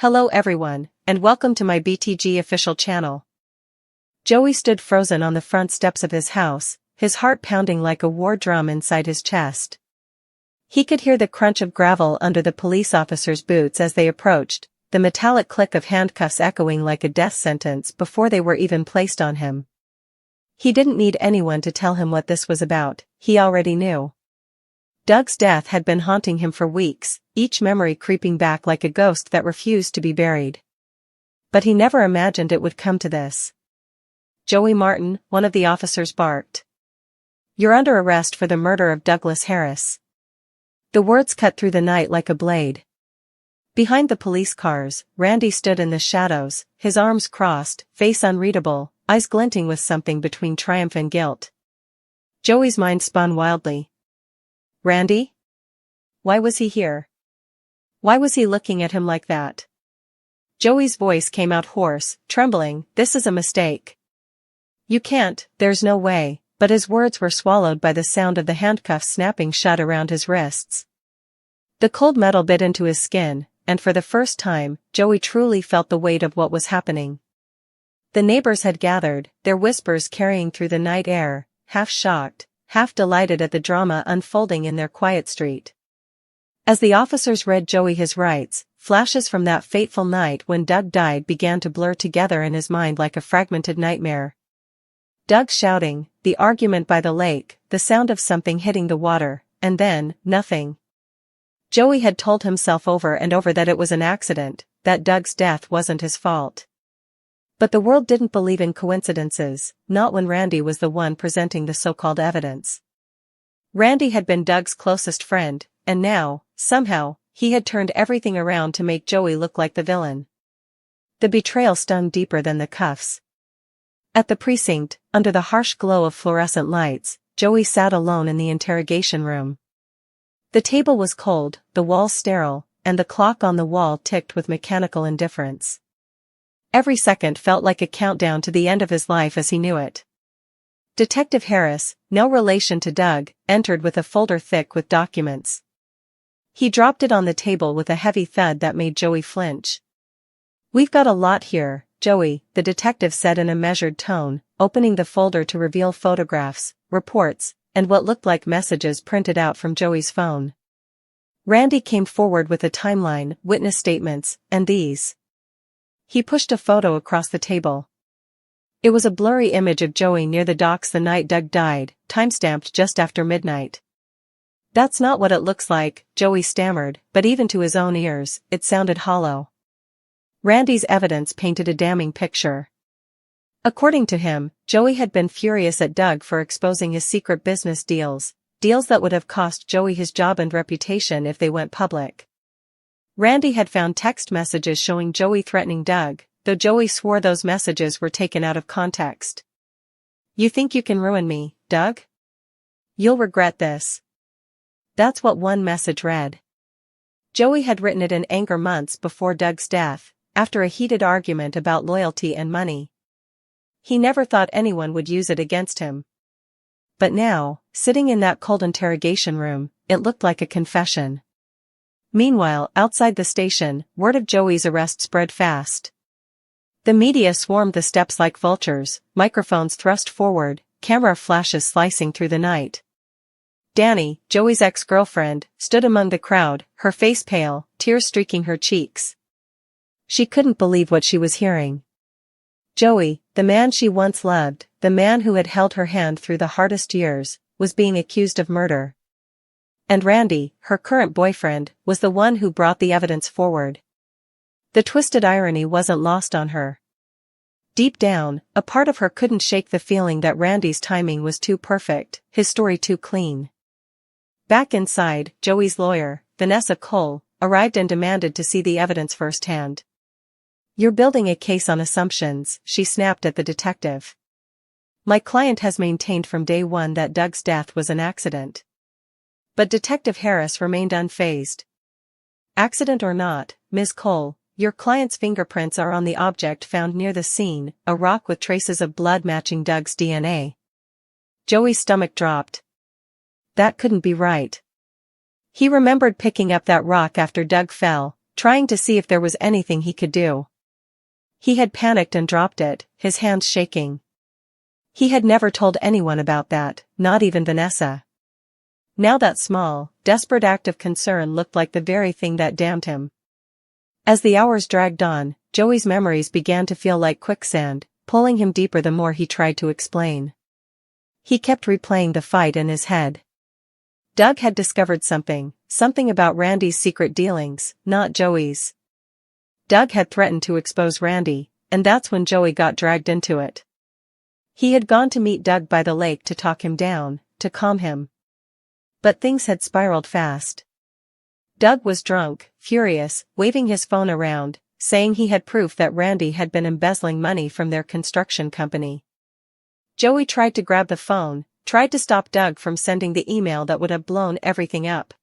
Hello everyone, and welcome to my BTG official channel. Joey stood frozen on the front steps of his house, his heart pounding like a war drum inside his chest. He could hear the crunch of gravel under the police officers' boots as they approached, the metallic click of handcuffs echoing like a death sentence before they were even placed on him. He didn't need anyone to tell him what this was about, he already knew. Doug's death had been haunting him for weeks, each memory creeping back like a ghost that refused to be buried. But he never imagined it would come to this. "Joey Martin," one of the officers barked. "You're under arrest for the murder of Douglas Harris." The words cut through the night like a blade. Behind the police cars, Randy stood in the shadows, his arms crossed, face unreadable, eyes glinting with something between triumph and guilt. Joey's mind spun wildly. Randy? Why was he here? Why was he looking at him like that? Joey's voice came out hoarse, trembling. "This is a mistake. You can't, there's no way," but his words were swallowed by the sound of the handcuffs snapping shut around his wrists. The cold metal bit into his skin, and for the first time, Joey truly felt the weight of what was happening. The neighbors had gathered, their whispers carrying through the night air, half shocked, half delighted at the drama unfolding in their quiet street. As the officers read Joey his rights, flashes from that fateful night when Doug died began to blur together in his mind like a fragmented nightmare. Doug shouting, the argument by the lake, the sound of something hitting the water, and then, nothing. Joey had told himself over and over that it was an accident, that Doug's death wasn't his fault. But the world didn't believe in coincidences, not when Randy was the one presenting the so-called evidence. Randy had been Doug's closest friend, and now, somehow, he had turned everything around to make Joey look like the villain. The betrayal stung deeper than the cuffs. At the precinct, under the harsh glow of fluorescent lights, Joey sat alone in the interrogation room. The table was cold, the walls sterile, and the clock on the wall ticked with mechanical indifference. Every second felt like a countdown to the end of his life as he knew it. Detective Harris, no relation to Doug, entered with a folder thick with documents. He dropped it on the table with a heavy thud that made Joey flinch. "We've got a lot here, Joey," the detective said in a measured tone, opening the folder to reveal photographs, reports, and what looked like messages printed out from Joey's phone. Randy came forward with a timeline, witness statements, and these. He pushed a photo across the table. It was a blurry image of Joey near the docks the night Doug died, time-stamped just after midnight. "That's not what it looks like," Joey stammered, but even to his own ears, it sounded hollow. Randy's evidence painted a damning picture. According to him, Joey had been furious at Doug for exposing his secret business deals that would have cost Joey his job and reputation if they went public. Randy had found text messages showing Joey threatening Doug, though Joey swore those messages were taken out of context. "You think you can ruin me, Doug? You'll regret this." That's what one message read. Joey had written it in anger months before Doug's death, after a heated argument about loyalty and money. He never thought anyone would use it against him. But now, sitting in that cold interrogation room, it looked like a confession. Meanwhile, outside the station, word of Joey's arrest spread fast. The media swarmed the steps like vultures, microphones thrust forward, camera flashes slicing through the night. Dani, Joey's ex-girlfriend, stood among the crowd, her face pale, tears streaking her cheeks. She couldn't believe what she was hearing. Joey, the man she once loved, the man who had held her hand through the hardest years, was being accused of murder. And Randy, her current boyfriend, was the one who brought the evidence forward. The twisted irony wasn't lost on her. Deep down, a part of her couldn't shake the feeling that Randy's timing was too perfect, his story too clean. Back inside, Joey's lawyer, Vanessa, arrived and demanded to see the evidence firsthand. "You're building a case on assumptions," she snapped at the detective. "My client has maintained from day one that Doug's death was an accident." But Detective Harris remained unfazed. "Accident or not, Ms. Cole, your client's fingerprints are on the object found near the scene, a rock with traces of blood matching Doug's DNA." Joey's stomach dropped. That couldn't be right. He remembered picking up that rock after Doug fell, trying to see if there was anything he could do. He had panicked and dropped it, his hands shaking. He had never told anyone about that, not even Vanessa. Now that small, desperate act of concern looked like the very thing that damned him. As the hours dragged on, Joey's memories began to feel like quicksand, pulling him deeper the more he tried to explain. He kept replaying the fight in his head. Doug had discovered something about Randy's secret dealings, not Joey's. Doug had threatened to expose Randy, and that's when Joey got dragged into it. He had gone to meet Doug by the lake to talk him down, to calm him. But things had spiraled fast. Doug was drunk, furious, waving his phone around, saying he had proof that Randy had been embezzling money from their construction company. Joey tried to grab the phone, tried to stop Doug from sending the email that would have blown everything up.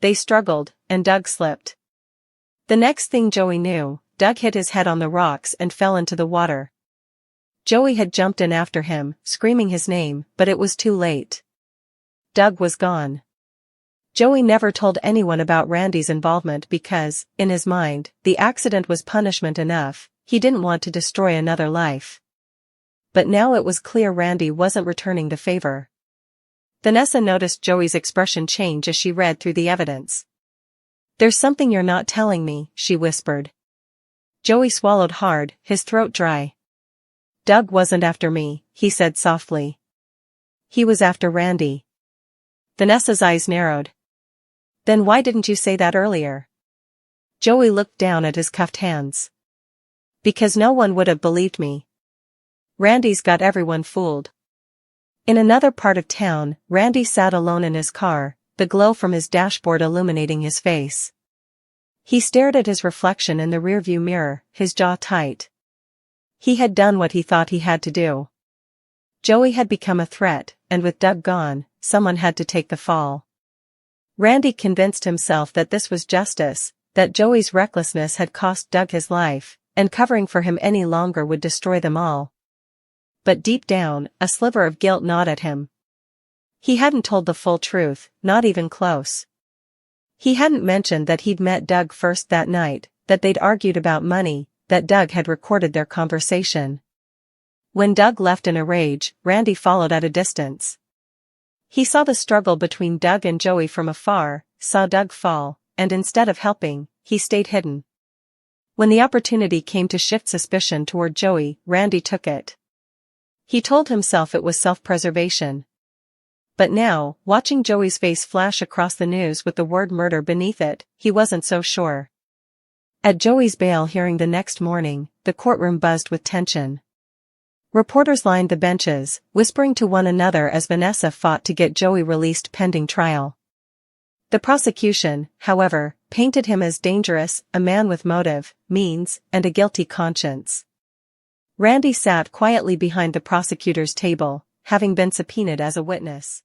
They struggled, and Doug slipped. The next thing Joey knew, Doug hit his head on the rocks and fell into the water. Joey had jumped in after him, screaming his name, but it was too late. Doug was gone. Joey never told anyone about Randy's involvement because, in his mind, the accident was punishment enough. He didn't want to destroy another life. But now it was clear Randy wasn't returning the favor. Vanessa noticed Joey's expression change as she read through the evidence. "There's something you're not telling me," she whispered. Joey swallowed hard, his throat dry. "Doug wasn't after me," he said softly. "He was after Randy." Vanessa's eyes narrowed. "Then why didn't you say that earlier?" Joey looked down at his cuffed hands. "Because no one would have believed me. Randy's got everyone fooled." In another part of town, Randy sat alone in his car, the glow from his dashboard illuminating his face. He stared at his reflection in the rearview mirror, his jaw tight. He had done what he thought he had to do. Joey had become a threat, and with Doug gone, someone had to take the fall. Randy convinced himself that this was justice, that Joey's recklessness had cost Doug his life, and covering for him any longer would destroy them all. But deep down, a sliver of guilt gnawed at him. He hadn't told the full truth, not even close. He hadn't mentioned that he'd met Doug first that night, that they'd argued about money, that Doug had recorded their conversation. When Doug left in a rage, Randy followed at a distance. He saw the struggle between Doug and Joey from afar, saw Doug fall, and instead of helping, he stayed hidden. When the opportunity came to shift suspicion toward Joey, Randy took it. He told himself it was self-preservation. But now, watching Joey's face flash across the news with the word murder beneath it, he wasn't so sure. At Joey's bail hearing the next morning, the courtroom buzzed with tension. Reporters lined the benches, whispering to one another as Vanessa fought to get Joey released pending trial. The prosecution, however, painted him as dangerous, a man with motive, means, and a guilty conscience. Randy sat quietly behind the prosecutor's table, having been subpoenaed as a witness.